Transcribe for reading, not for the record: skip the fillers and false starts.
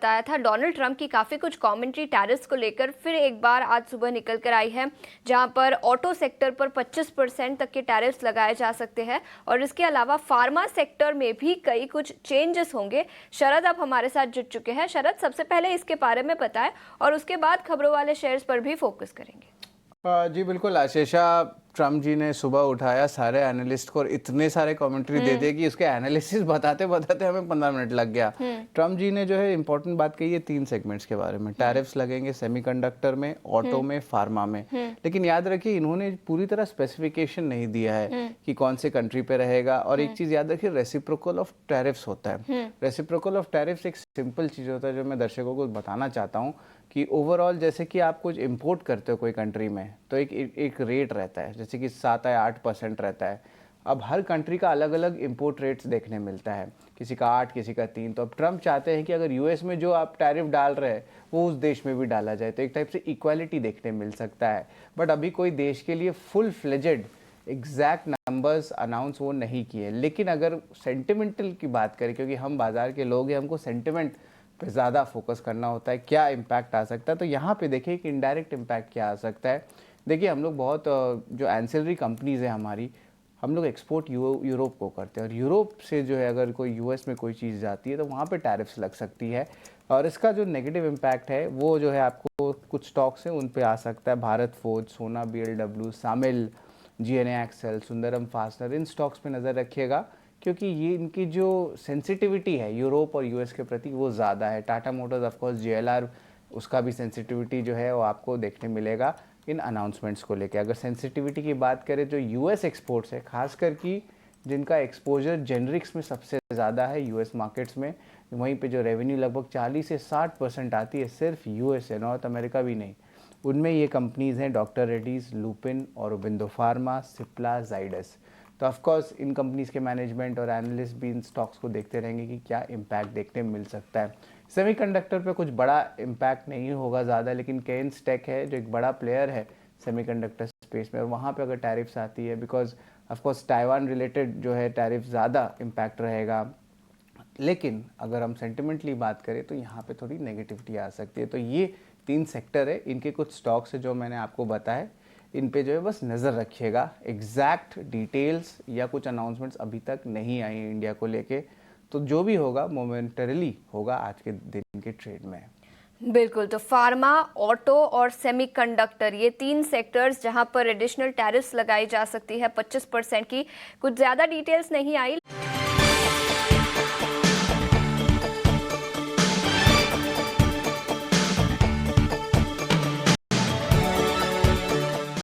बताया था, Donald Trump की काफ़ी कुछ कमेंट्री टैरिफ्स को लेकर फिर एक बार आज सुबह निकल कर आई है, जहां पर ऑटो सेक्टर पर 25% तक के टैरिफ्स लगाए जा सकते हैं और इसके अलावा फार्मा सेक्टर में भी कई कुछ चेंजेस होंगे। शरद अब हमारे साथ जुड़ चुके हैं। शरद, सबसे पहले इसके बारे में बताएं और उसके बाद खबरों वाले शेयर्स पर भी फोकस करेंगे। जी बिल्कुल आशीषा, ट्रम्प जी ने सुबह उठाया सारे एनालिस्ट को और इतने सारे कमेंट्री दे दिए कि उसके एनालिसिस बताते बताते हमें 15 मिनट लग गया। ट्रम्प जी ने जो है इंपॉर्टेंट बात कही है 3 सेगमेंट्स के बारे में। टैरिफ्स लगेंगे सेमीकंडक्टर में, ऑटो में, फार्मा में। लेकिन याद रखिए इन्होंने पूरी तरह स्पेसिफिकेशन नहीं दिया है कि कौन से कंट्री पे रहेगा। और एक चीज याद रखिए, रेसिप्रोकल ऑफ टैरिफ्स होता है। रेसिप्रोकल ऑफ टैरिफ्स एक सिंपल चीज होता है जो मैं दर्शकों को बताना चाहता हूँ कि ओवरऑल जैसे कि आप कुछ इंपोर्ट करते हो कोई कंट्री में तो एक रेट रहता है, जैसे कि 7 या 8% रहता है। अब हर कंट्री का अलग अलग इंपोर्ट रेट्स देखने मिलता है, किसी का 8 किसी का 3। तो अब ट्रम्प चाहते हैं कि अगर यूएस में जो आप टैरिफ डाल रहे हैं वो उस देश में भी डाला जाए, तो एक टाइप से इक्वालिटी देखने मिल सकता है। बट अभी कोई देश के लिए full fledged exact numbers announce वो नहीं किए। लेकिन अगर सेंटिमेंटल की बात करें, क्योंकि हम बाजार के लोग हैं, हमको सेंटिमेंट पे ज़्यादा फोकस करना होता है, क्या इम्पैक्ट आ सकता है। तो यहाँ पे देखिए कि इनडायरेक्ट इम्पैक्ट क्या आ सकता है। देखिए हम लोग बहुत जो एंसिलरी कंपनीज़ है हमारी, हम लोग एक्सपोर्ट यूरोप को करते हैं और यूरोप से जो है अगर कोई यूएस में कोई चीज़ जाती है तो वहाँ पे टैरिफ्स लग सकती है। और इसका जो नेगेटिव इम्पैक्ट है वो जो है आपको कुछ स्टॉक्स हैं उन पे आ सकता है। भारत फोर्ज, सोना BLW, सामिल, GNA एक्सेल, सुंदरम फास्टनर, इन स्टॉक्स पे नज़र रखिएगा क्योंकि ये इनकी जो सेंसिटिविटी है यूरोप और यूएस के प्रति वो ज़्यादा है। टाटा मोटर्स ऑफकोर्स JLR, उसका भी सेंसिटिविटी जो है वो आपको देखने मिलेगा इन अनाउंसमेंट्स को लेकर। अगर सेंसिटिविटी की बात करें जो यूएस एक्सपोर्ट्स है, खासकर कि जिनका एक्सपोजर जेनरिक्स में सबसे ज़्यादा है यूएस मार्केट्स में, वहीं पे जो रेवेन्यू लगभग 40 से 60% आती है सिर्फ यूएस है, नॉर्थ अमेरिका भी नहीं। उनमें ये कंपनीज़ हैं doctor Reddy's, Lupin, Aurobindo pharma, Cipla, Zydus. तो ऑफकोर्स इन कंपनीज़ के मैनेजमेंट और एनालिस्ट भी इन स्टॉक्स को देखते रहेंगे कि क्या इम्पैक्ट देखने मिल सकता है। सेमीकंडक्टर पे कुछ बड़ा इम्पैक्ट नहीं होगा ज़्यादा, लेकिन केन्स टेक है जो एक बड़ा प्लेयर है सेमीकंडक्टर स्पेस में, और वहाँ पे अगर टैरिफ्स आती है, बिकॉज ऑफकोर्स ताइवान रिलेटेड जो है टैरिफ ज़्यादा इम्पैक्ट रहेगा। लेकिन अगर हम सेंटिमेंटली बात करें तो यहाँ पे थोड़ी नेगेटिविटी आ सकती है। तो ये 3 सेक्टर है, इनके कुछ स्टॉक्स है जो मैंने आपको बताया, इन पे जो है बस नज़र रखिएगा। एग्जैक्ट डिटेल्स या कुछ अनाउंसमेंट्स अभी तक नहीं आई इंडिया को लेके, तो जो भी होगा मोमेंटरीली होगा आज के दिन के ट्रेड में। बिल्कुल, तो फार्मा, ऑटो और सेमीकंडक्टर, ये 3 सेक्टर्स जहां पर एडिशनल टैरिफ्स लगाई जा सकती है 25% की। कुछ ज़्यादा डिटेल्स नहीं आई।